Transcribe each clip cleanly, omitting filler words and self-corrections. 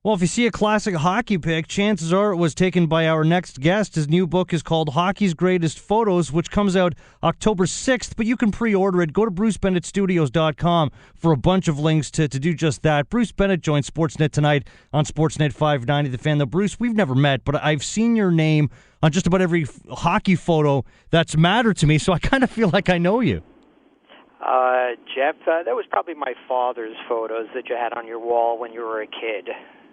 Well, if you see a classic hockey pic, chances are it was taken by our next guest. His new book is called Hockey's Greatest Photos, which comes out October 6th, but you can pre-order it. Go to brucebennettstudios.com for a bunch of links to do just that. Bruce Bennett joins Sportsnet tonight on Sportsnet 590 The Fan. Now, Bruce, we've never met, but I've seen your name on just about every hockey photo that's mattered to me, so I kind of feel like I know you. Jeff, that was probably my father's photos that you had on your wall when you were a kid.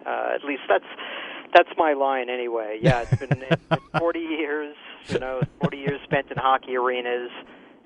At least that's my line anyway. Yeah, it's been 40 years, 40 years spent in hockey arenas,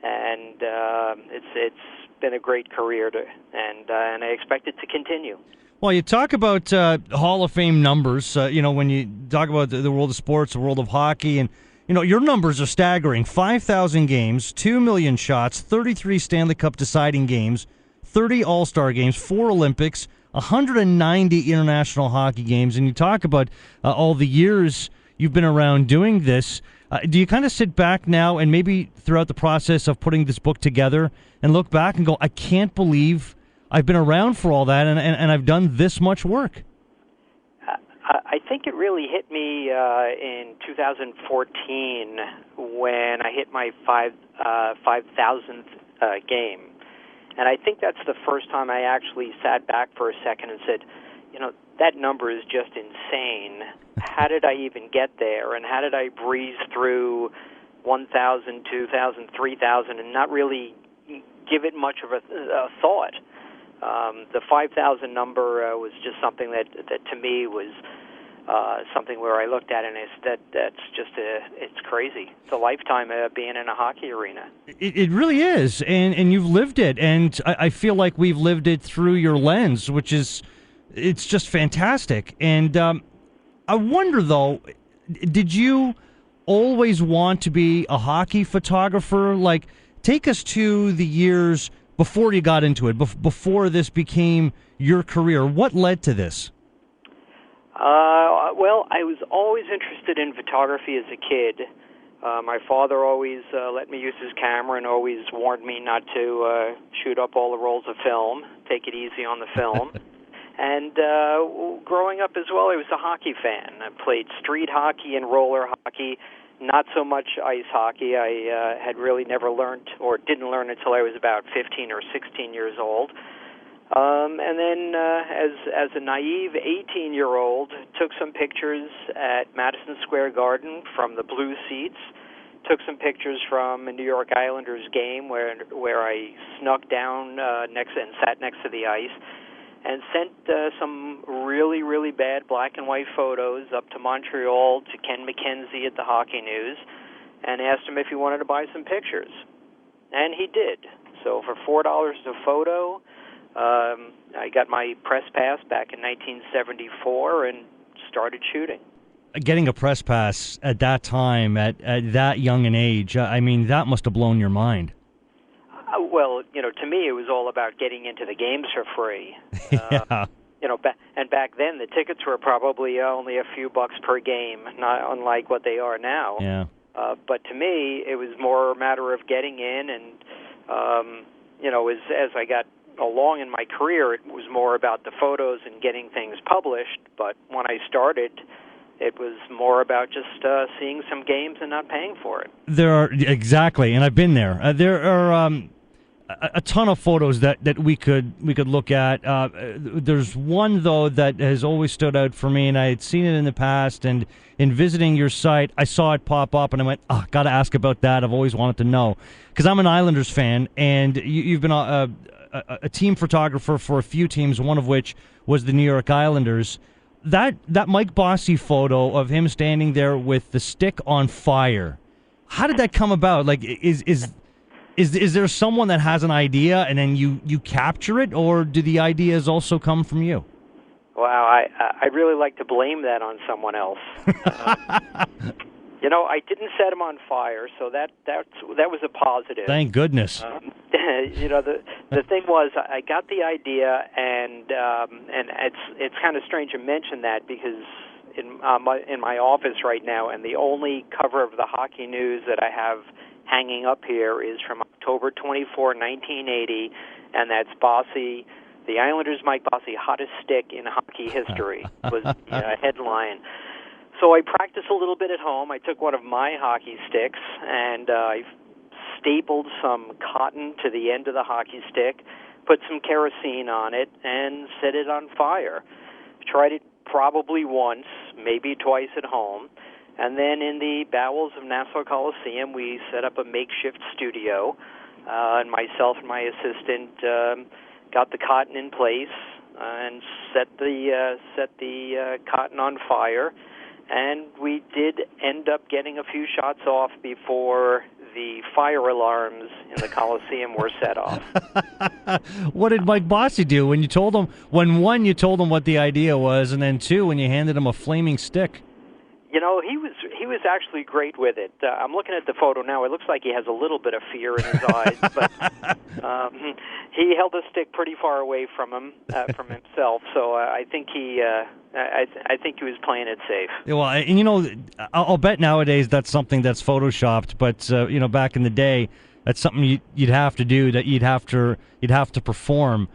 and it's been a great career, and I expect it to continue. Well, you talk about Hall of Fame numbers, when you talk about the world of sports, the world of hockey, and your numbers are staggering. 5,000 games, 2 million shots, 33 Stanley Cup deciding games, 30 All-Star games, 4 Olympics, 190 international hockey games, and you talk about all the years you've been around doing this. Do you kind of sit back now and maybe throughout the process of putting this book together and look back and go, I can't believe I've been around for all that and I've done this much work? I think it really hit me in 2014 when I hit my 5,000th game. And I think that's the first time I actually sat back for a second and said, that number is just insane. How did I even get there? And how did I breeze through 1,000, 2,000, 3,000 and not really give it much of a thought? The 5,000 number was just something that to me was something where I looked at it and I said, it's crazy. It's a lifetime being in a hockey arena. It really is, and you've lived it, and I feel like we've lived it through your lens, it's just fantastic. And I wonder, though, did you always want to be a hockey photographer? Like, take us to the years before you got into it, before this became your career. What led to this? Well, I was always interested in photography as a kid. My father always let me use his camera and always warned me not to shoot up all the rolls of film, take it easy on the film. And growing up as well, I was a hockey fan. I played street hockey and roller hockey, not so much ice hockey. I had really never learned or didn't learn until I was about 15 or 16 years old. And then as a naive 18-year-old, took some pictures at Madison Square Garden from the blue seats, took some pictures from a New York Islanders game where I snuck down sat next to the ice, and sent some really, really bad black and white photos up to Montreal to Ken McKenzie at the Hockey News and asked him if he wanted to buy some pictures. And he did. So for $4 a photo, I got my press pass back in 1974 and started shooting. Getting a press pass at that time, at that young an age, I mean, that must have blown your mind. Well, to me, it was all about getting into the games for free. Yeah. And back then, the tickets were probably only a few bucks per game, not unlike what they are now. Yeah. But to me, it was more a matter of getting in, and as I got along in my career, it was more about the photos and getting things published. But when I started, it was more about just seeing some games and not paying for it. Exactly, and I've been there. There are a ton of photos that we could look at. There's one, though, that has always stood out for me, and I had seen it in the past, and in visiting your site, I saw it pop up, and I went, got to ask about that. I've always wanted to know, because I'm an Islanders fan, and you've been a team photographer for a few teams, one of which was the New York Islanders. That Mike Bossy photo of him standing there with the stick on fire, how did that come about? Like, is there someone that has an idea and then you capture it, or do the ideas also come from you? Wow, I'd really like to blame that on someone else. I didn't set him on fire, so that was a positive. Thank goodness. The thing was, I got the idea, and it's kind of strange to mention that because in my office right now, and the only cover of the Hockey News that I have hanging up here is from October 24, 1980, and that's Bossy The Islanders' Mike Bossy, hottest stick in hockey history, was a headline. So I practiced a little bit at home. I took one of my hockey sticks, and I stapled some cotton to the end of the hockey stick, put some kerosene on it, and set it on fire. Tried it probably once, maybe twice at home. And then in the bowels of Nassau Coliseum, we set up a makeshift studio, and myself and my assistant got the cotton in place and set the cotton on fire. And we did end up getting a few shots off before the fire alarms in the Coliseum were set off. What did Mike Bossy do when you told him? When one, you told him what the idea was, and then two, when you handed him a flaming stick? You know, he was actually great with it. I'm looking at the photo now. It looks like he has a little bit of fear in his eyes, but he held the stick pretty far away from himself. So I think I think he was playing it safe. Well, and you know, I'll bet nowadays that's something that's photoshopped. But you know, back in the day, that's something you'd have to do. That you'd have to perform.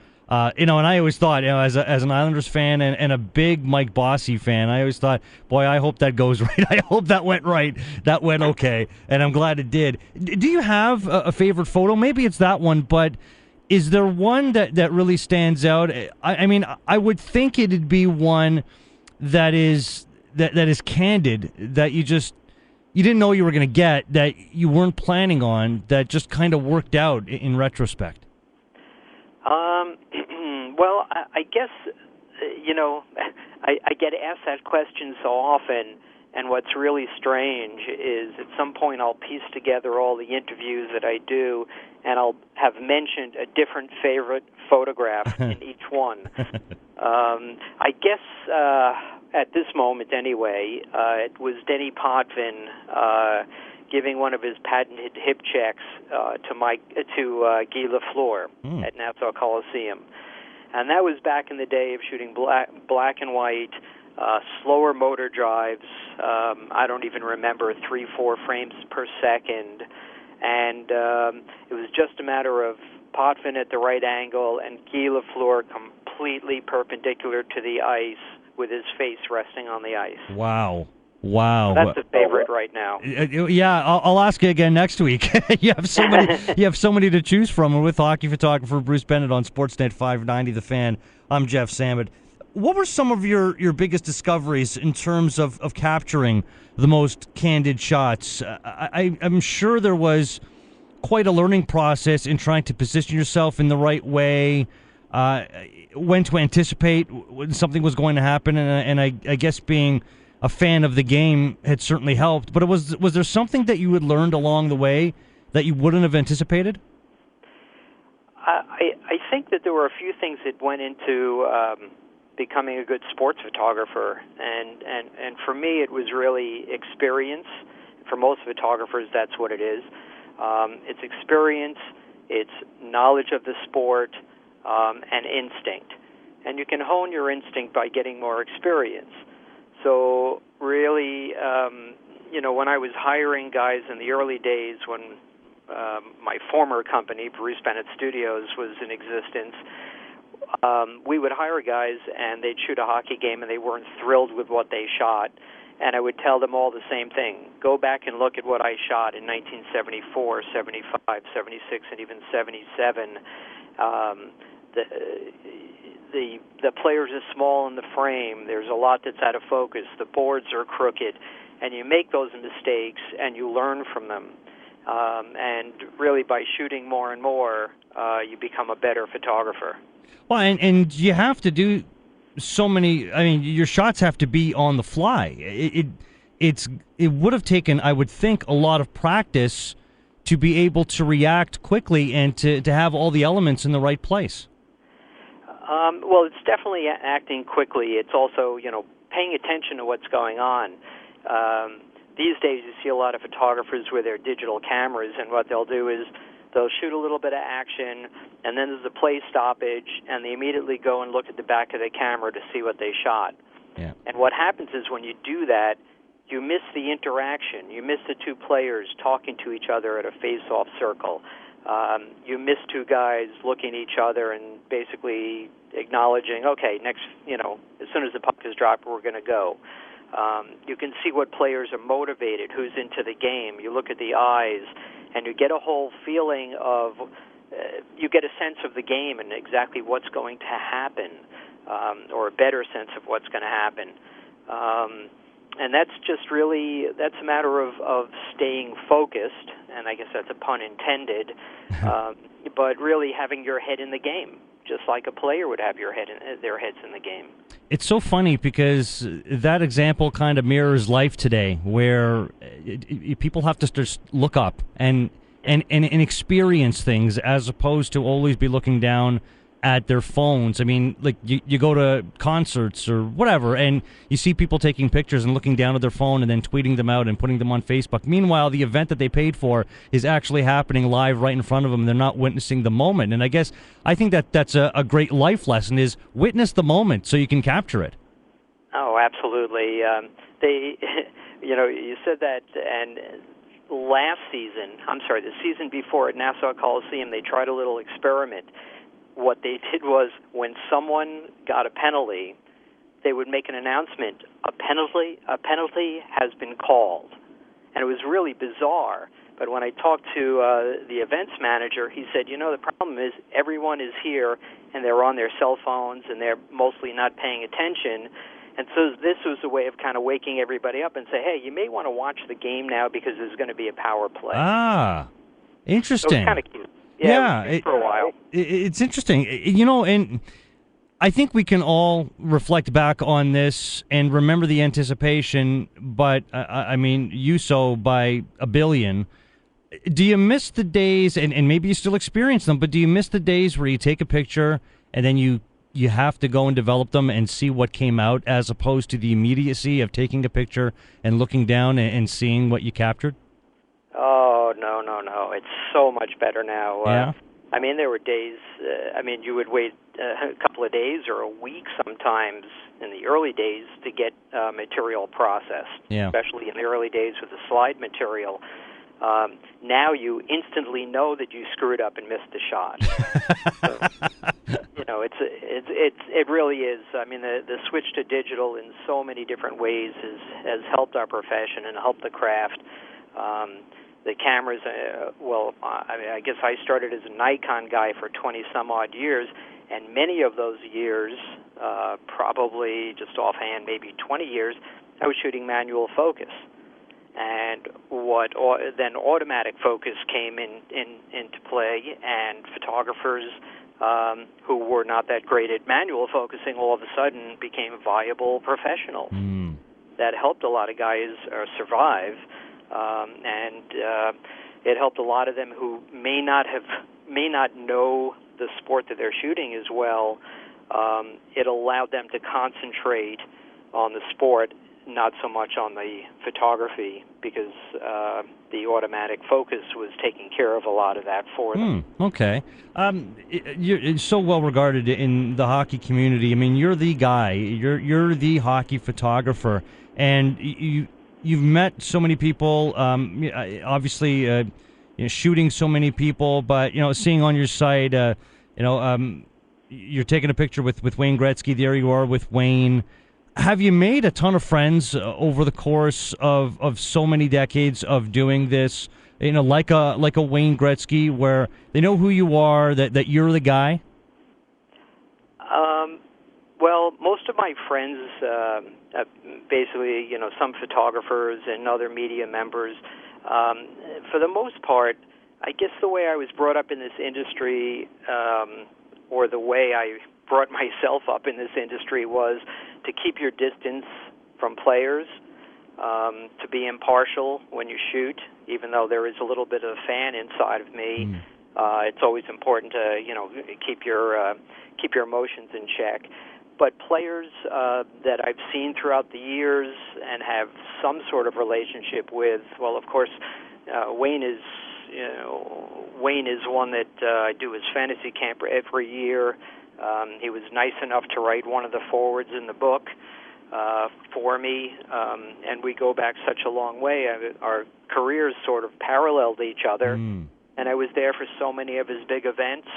You know, and I always thought, you know, as an Islanders fan and a big Mike Bossy fan, I always thought, boy, I hope that goes right. I hope that went right. That went okay, and I'm glad it did. Do you have a favorite photo? Maybe it's that one, but is there one that really stands out? I mean, I would think it'd be one that is candid, that you didn't know you were going to get, that you weren't planning on, that just kind of worked out in retrospect. Well, I guess, you know, I get asked that question so often, and what's really strange is at some point I'll piece together all the interviews that I do, and I'll have mentioned a different favorite photograph in each one. I guess at this moment anyway, it was Denny Potvin giving one of his patented hip checks to Guy Lafleur at Nassau Coliseum. And that was back in the day of shooting black and white, slower motor drives. I don't even remember, 3-4 frames per second. And it was just a matter of Potvin at the right angle and Guy Lafleur completely perpendicular to the ice with his face resting on the ice. Wow. That's a favorite right now. Yeah, I'll ask you again next week. You have so many to choose from. And with hockey photographer Bruce Bennett on Sportsnet 590 The Fan, I'm Jeff Sammut. What were some of your biggest discoveries in terms of capturing the most candid shots? I'm sure there was quite a learning process in trying to position yourself in the right way, when to anticipate when something was going to happen, and I guess being a fan of the game had certainly helped. But was there something that you had learned along the way that you wouldn't have anticipated? I think that there were a few things that went into becoming a good sports photographer, and for me it was really experience. For most photographers, that's what it is. It's experience, it's knowledge of the sport, and instinct. And you can hone your instinct by getting more experience. So really, you know, when I was hiring guys in the early days when my former company, Bruce Bennett Studios, was in existence, we would hire guys and they'd shoot a hockey game and they weren't thrilled with what they shot. And I would tell them all the same thing. Go back and look at what I shot in 1974, 75, 76, and even 77. The players are small in the frame. There's a lot that's out of focus. The boards are crooked. And you make those mistakes, and you learn from them. And really, by shooting more and more, you become a better photographer. Well, and you have to do so many. I mean, your shots have to be on the fly. It would have taken, I would think, a lot of practice to be able to react quickly and to have all the elements in the right place. Well, it's definitely acting quickly. It's also, you know, paying attention to what's going on. These days you see a lot of photographers with their digital cameras, and what they'll do is they'll shoot a little bit of action, and then there's a play stoppage, and they immediately go and look at the back of the camera to see what they shot. Yeah. And what happens is when you do that, you miss the interaction. You miss the two players talking to each other at a face-off circle. You miss two guys looking at each other and basically acknowledging, okay, next, as soon as the puck is dropped, we're going to go. You can see what players are motivated, who's into the game. You look at the eyes, and you get a whole feeling of, you get a sense of the game and exactly what's going to happen, or a better sense of what's going to happen. And that's just really, that's a matter of staying focused, and I guess that's a pun intended, but really having your head in the game, just like a player would have their heads in the game. It's so funny because that example kind of mirrors life today, where people have to just look up and experience things as opposed to always be looking down at their phones. I mean, like you go to concerts or whatever, and you see people taking pictures and looking down at their phone and then tweeting them out and putting them on Facebook. Meanwhile, the event that they paid for is actually happening live right in front of them, and they're not witnessing the moment. And I think that's a great life lesson, is witness the moment so you can capture it. Oh, absolutely. You said that, and the season before at Nassau Coliseum, they tried a little experiment. What they did was, when someone got a penalty, they would make an announcement, a penalty has been called. And it was really bizarre. But when I talked to the events manager, he said, the problem is everyone is here, and they're on their cell phones, and they're mostly not paying attention. And so this was a way of kind of waking everybody up and say, hey, you may want to watch the game now because there's going to be a power play. Ah, interesting. So it was kind of cute. Yeah, for a while. It's interesting, and I think we can all reflect back on this and remember the anticipation, but, I mean, you so by a billion. Do you miss the days, and maybe you still experience them, but do you miss the days where you take a picture and then you have to go and develop them and see what came out, as opposed to the immediacy of taking a picture and looking down and seeing what you captured? Oh, no. It's so much better now. Yeah? I mean, there were days, you would wait a couple of days or a week sometimes in the early days to get material processed, especially in the early days with the slide material. Now you instantly know that you screwed up and missed the shot. So, it really is. I mean, the switch to digital in so many different ways has helped our profession and helped the craft. The cameras, I guess I started as a Nikon guy for 20-some-odd years, and many of those years, probably just offhand, maybe 20 years, I was shooting manual focus. And then automatic focus came into play, and photographers who were not that great at manual focusing all of a sudden became viable professionals. That helped a lot of guys survive. And it helped a lot of them who may not know the sport that they're shooting as well. It allowed them to concentrate on the sport, not so much on the photography, because the automatic focus was taking care of a lot of that for them. Okay. You're so well regarded in the hockey community. I mean, you're the guy. You're the hockey photographer, and you've met so many people, obviously, shooting so many people, but, seeing on your site, you're taking a picture with Wayne Gretzky. There you are with Wayne. Have you made a ton of friends over the course of so many decades of doing this, like a Wayne Gretzky, where they know who you are, that you're the guy? Well, most of my friends, basically, some photographers and other media members, for the most part, I guess the way I was brought up in this industry, or the way I brought myself up in this industry, was to keep your distance from players, to be impartial when you shoot, even though there is a little bit of a fan inside of me. It's always important to, keep your emotions in check. But players that I've seen throughout the years and have some sort of relationship with, well, of course, Wayne is one that I do his fantasy camp every year. He was nice enough to write one of the forwards in the book for me, and we go back such a long way. Our careers sort of paralleled each other. And I was there for so many of his big events.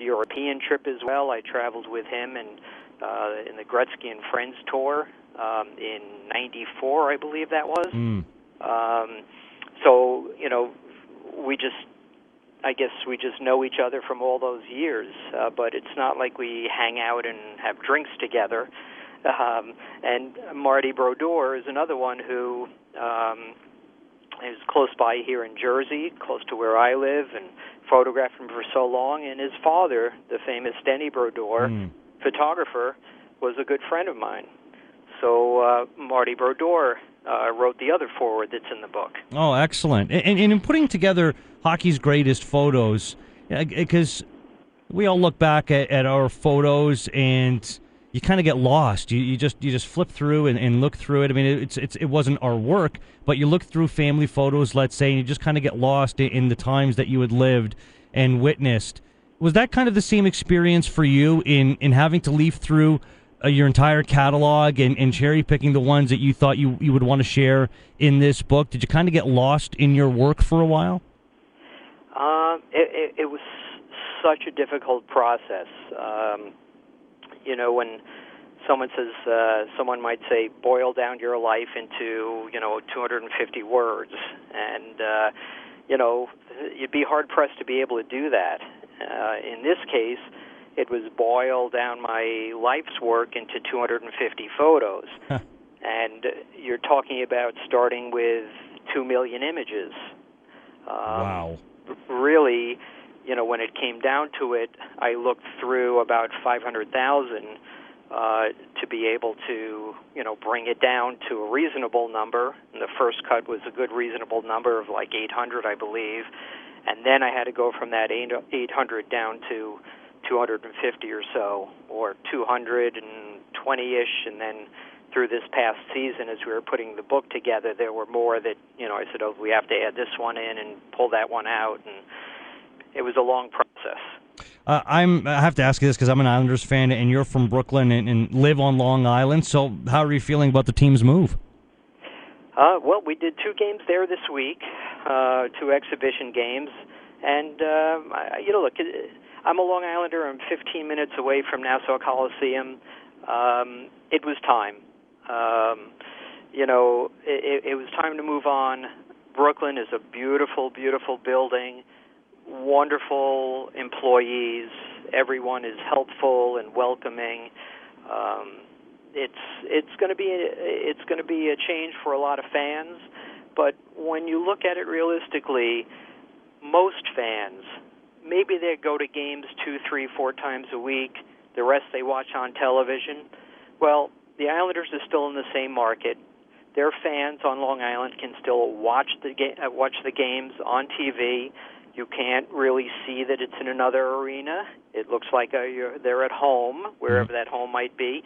European trip as well. I traveled with him and in the Gretzky and Friends tour in '94, I believe that was. So, I guess we just know each other from all those years, but it's not like we hang out and have drinks together. And Marty Brodeur is another one who is close by here in Jersey, close to where I live, and photographed him for so long. And his father, the famous Denny Brodeur, photographer, was a good friend of mine. So Marty Brodeur wrote the other foreword that's in the book. Oh, excellent. And in putting together hockey's greatest photos, because we all look back at our photos and you kind of get lost. You just flip through and look through it. I mean, it wasn't our work, but you look through family photos, let's say, and you just kind of get lost in the times that you had lived and witnessed. Was that kind of the same experience for you in having to leaf through your entire catalog and cherry picking the ones that you thought you would want to share in this book? Did you kind of get lost in your work for a while? It was such a difficult process. When someone might say, boil down your life into 250 words, and you'd be hard pressed to be able to do that. In this case, it was boil down my life's work into 250 photos. And you're talking about starting with 2 million images. Wow. Really, when it came down to it, I looked through about 500,000 to be able to, bring it down to a reasonable number. And the first cut was a good reasonable number of like 800, I believe. And then I had to go from that 800 down to 250 or so, or 220-ish, and then through this past season, as we were putting the book together, there were more that, I said, we have to add this one in and pull that one out, and it was a long process. I have to ask you this because I'm an Islanders fan, and you're from Brooklyn and live on Long Island, so how are you feeling about the team's move? Well, we did 2 games there this week, 2 exhibition games, and, look, I'm a Long Islander. I'm 15 minutes away from Nassau Coliseum. It was time. It was time to move on. Brooklyn is a beautiful, beautiful building, wonderful employees. Everyone is helpful and welcoming. It's going to be a change for a lot of fans, but when you look at it realistically, most fans, maybe they go to games 2, 3, 4 times a week. The rest they watch on television. Well, the Islanders are still in the same market. Their fans on Long Island can still watch the games on TV. You can't really see that it's in another arena. It looks like they're at home, wherever that home might be.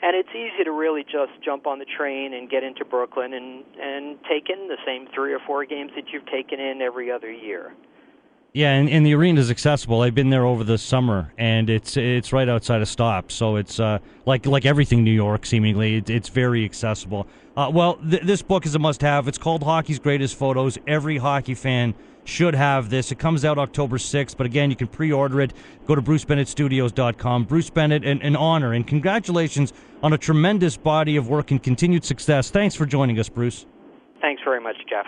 And it's easy to really just jump on the train and get into Brooklyn and take in the same 3 or 4 games that you've taken in every other year. Yeah, and the arena is accessible. I've been there over the summer, and it's right outside of Stop, so it's like everything New York, seemingly. It's very accessible. This book is a must-have. It's called Hockey's Greatest Photos. Every hockey fan should have this. It comes out October 6th, but again, you can pre-order it. Go to BruceBennettStudios.com. Bruce Bennett, an honor, and congratulations on a tremendous body of work and continued success. Thanks for joining us, Bruce. Thanks very much, Jeff.